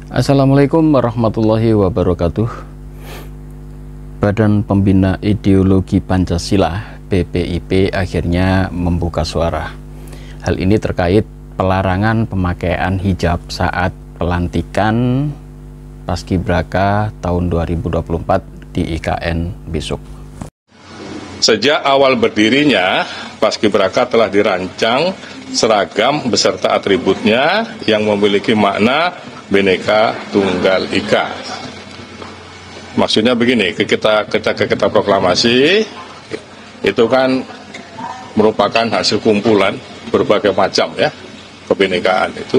Assalamualaikum warahmatullahi wabarakatuh. Badan Pembina Ideologi Pancasila (BPIP) akhirnya membuka suara. Hal ini terkait pelarangan pemakaian hijab saat pelantikan Paskibraka tahun 2024 di IKN besok. Sejak awal berdirinya, Paskibraka telah dirancang seragam beserta atributnya yang memiliki makna Bhinneka Tunggal Ika. Maksudnya begini, kita proklamasi itu kan merupakan hasil kumpulan berbagai macam ya kebinekaan itu,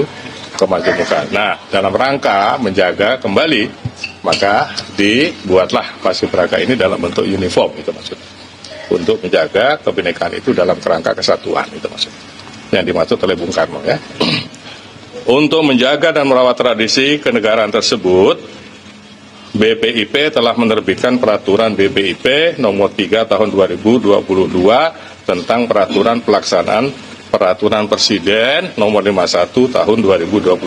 kemajemukan. Nah, dalam rangka menjaga kembali, maka dibuatlah Paskibraka ini dalam bentuk uniform, itu maksudnya, untuk menjaga kebinekaan itu dalam kerangka kesatuan, itu maksudnya yang dimaksud oleh Bung Karno ya. Untuk menjaga dan merawat tradisi kenegaraan tersebut, BPIP telah menerbitkan peraturan BPIP nomor 3 tahun 2022 tentang peraturan pelaksanaan peraturan Presiden nomor 51 tahun 2022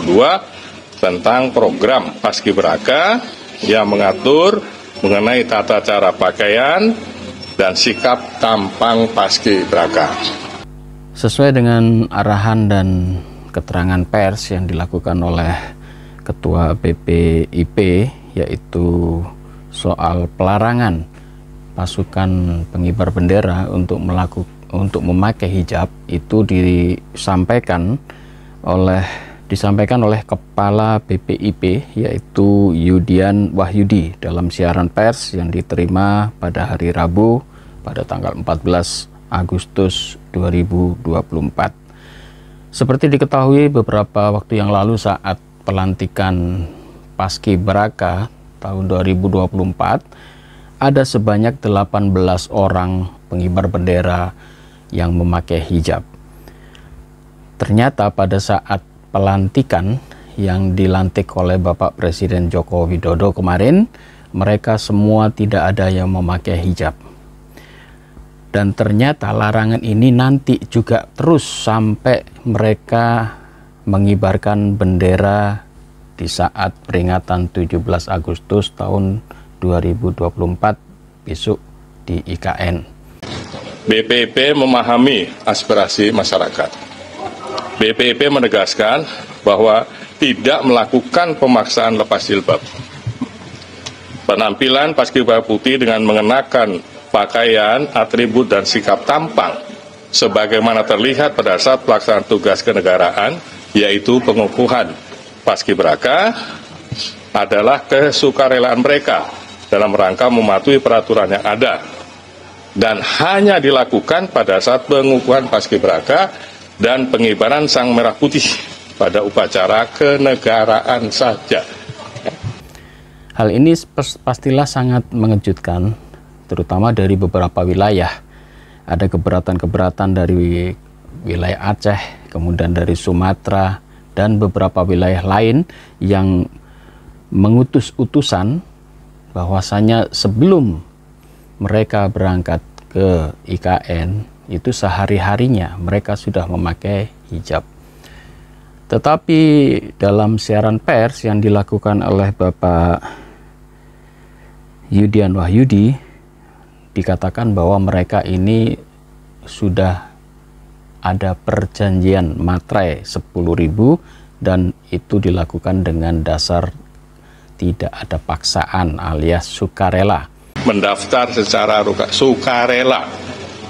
tentang program Paskibraka yang mengatur mengenai tata cara pakaian dan sikap tampang Paskibraka. Sesuai dengan arahan dan keterangan pers yang dilakukan oleh Ketua BPIP, yaitu soal pelarangan pasukan pengibar bendera untuk memakai hijab, itu disampaikan oleh Kepala BPIP, yaitu Yudian Wahyudi, dalam siaran pers yang diterima pada hari Rabu pada tanggal 14 Agustus 2024. Seperti diketahui beberapa waktu yang lalu saat pelantikan Paskibraka tahun 2024, ada sebanyak 18 orang pengibar bendera yang memakai hijab. Ternyata pada saat pelantikan yang dilantik oleh Bapak Presiden Joko Widodo kemarin, mereka semua tidak ada yang memakai hijab. Dan ternyata larangan ini nanti juga terus sampai mereka mengibarkan bendera di saat peringatan 17 Agustus tahun 2024 besok di IKN. BPIP memahami aspirasi masyarakat. BPIP menegaskan bahwa tidak melakukan pemaksaan lepas jilbab. Penampilan Paskibraka putih dengan mengenakan pakaian, atribut, dan sikap tampang sebagaimana terlihat pada saat pelaksanaan tugas kenegaraan, yaitu pengukuhan Paskibraka, adalah kesukarelaan mereka dalam rangka mematuhi peraturan yang ada dan hanya dilakukan pada saat pengukuhan Paskibraka dan pengibaran sang merah putih pada upacara kenegaraan saja. Hal ini pastilah sangat mengejutkan, terutama dari beberapa wilayah. Ada keberatan-keberatan dari wilayah Aceh, kemudian dari Sumatera, dan beberapa wilayah lain yang mengutus utusan bahwasanya sebelum mereka berangkat ke IKN, itu sehari-harinya mereka sudah memakai hijab. Tetapi dalam siaran pers yang dilakukan oleh Bapak Yudian Wahyudi, dikatakan bahwa mereka ini sudah ada perjanjian materai 10.000 dan itu dilakukan dengan dasar tidak ada paksaan alias sukarela. Mendaftar secara sukarela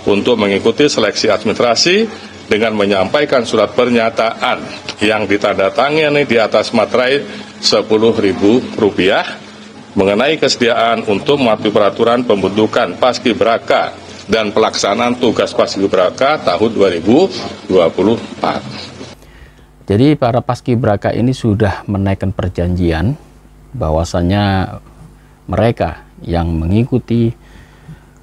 untuk mengikuti seleksi administrasi dengan menyampaikan surat pernyataan yang ditandatangani di atas materai Rp10.000 mengenai kesediaan untuk mematuhi peraturan pembentukan Paskibraka dan pelaksanaan tugas Paskibraka tahun 2024. Jadi para Paskibraka ini sudah menaikkan perjanjian bahwasanya mereka yang mengikuti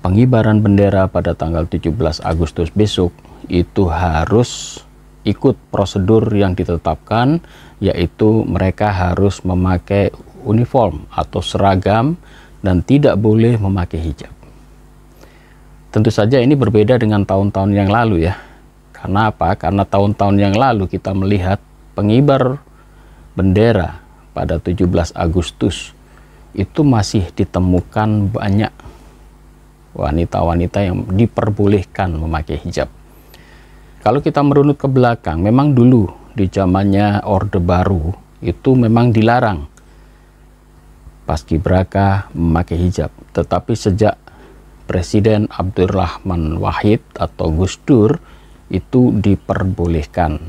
pengibaran bendera pada tanggal 17 Agustus besok itu harus ikut prosedur yang ditetapkan, yaitu mereka harus memakai uniform atau seragam dan tidak boleh memakai hijab. Tentu saja ini berbeda dengan tahun-tahun yang lalu ya. Karena apa? Karena tahun-tahun yang lalu kita melihat pengibar bendera pada 17 Agustus itu masih ditemukan banyak wanita-wanita yang diperbolehkan memakai hijab. Kalau kita merunut ke belakang, memang dulu di zamannya Orde Baru itu memang dilarang paskibraka memakai hijab. Tetapi sejak Presiden Abdurrahman Wahid atau Gus Dur itu diperbolehkan.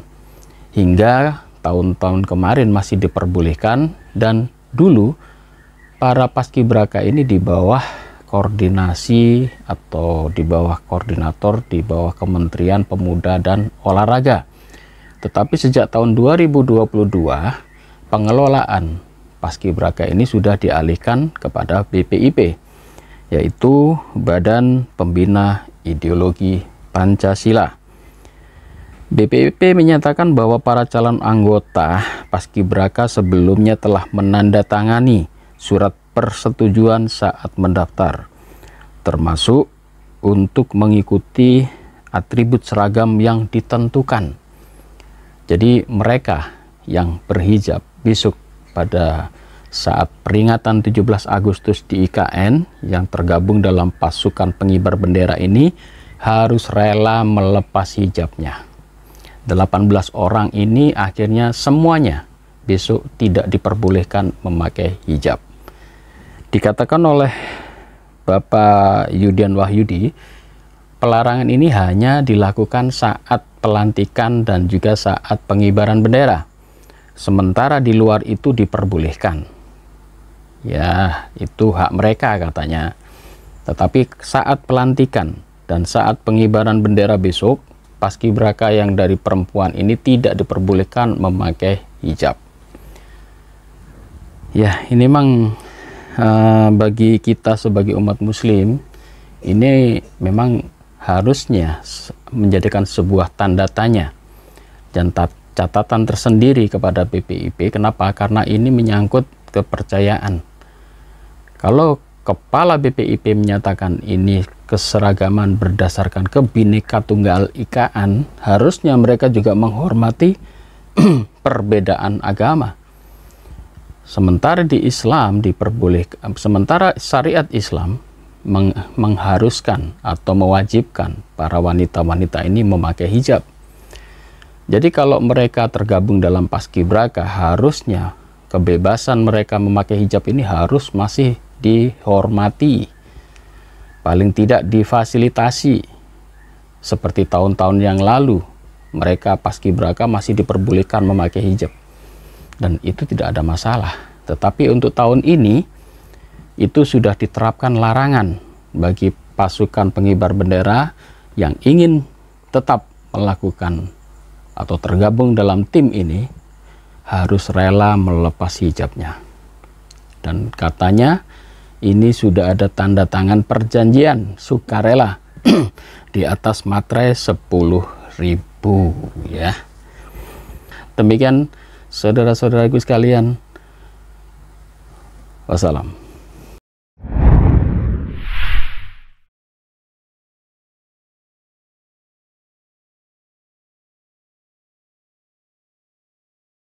Hingga tahun-tahun kemarin masih diperbolehkan, dan dulu para paskibraka ini di bawah koordinasi atau di bawah koordinator di bawah Kementerian Pemuda dan Olahraga. Tetapi sejak tahun 2022 pengelolaan paskibraka ini sudah dialihkan kepada BPIP, yaitu Badan Pembina Ideologi Pancasila. BPIP menyatakan bahwa para calon anggota paskibraka sebelumnya telah menandatangani surat persetujuan saat mendaftar, termasuk untuk mengikuti atribut seragam yang ditentukan. Jadi mereka yang berhijab besok pada saat peringatan 17 Agustus di IKN yang tergabung dalam pasukan pengibar bendera ini harus rela melepas hijabnya. 18 orang ini akhirnya semuanya besok tidak diperbolehkan memakai hijab. Dikatakan oleh Bapak Yudian Wahyudi, pelarangan ini hanya dilakukan saat pelantikan dan juga saat pengibaran bendera. Sementara di luar itu diperbolehkan. Ya, itu hak mereka katanya. Tetapi saat pelantikan dan saat pengibaran bendera besok, paskibraka yang dari perempuan ini tidak diperbolehkan memakai hijab. Ya, ini memang bagi kita sebagai umat muslim, ini memang harusnya menjadikan sebuah tanda tanya dan catatan tersendiri kepada BPIP. Kenapa? Karena ini menyangkut kepercayaan. Kalau Kepala BPIP menyatakan ini keseragaman berdasarkan Bhinneka Tunggal Ikaan, harusnya mereka juga menghormati perbedaan agama. Sementara di Islam diperbolehkan, sementara syariat Islam mengharuskan atau mewajibkan para wanita-wanita ini memakai hijab. Jadi kalau mereka tergabung dalam paskibraka, harusnya kebebasan mereka memakai hijab ini harus masih dihormati, paling tidak difasilitasi. Seperti tahun-tahun yang lalu, mereka paskibraka masih diperbolehkan memakai hijab, dan itu tidak ada masalah. Tetapi untuk tahun ini, itu sudah diterapkan larangan bagi pasukan pengibar bendera yang ingin tetap melakukan atau tergabung dalam tim ini, harus rela melepas hijabnya. Dan katanya, ini sudah ada tanda tangan perjanjian sukarela di atas materai 10.000 ya. Demikian saudara-saudaraku sekalian. Wassalam.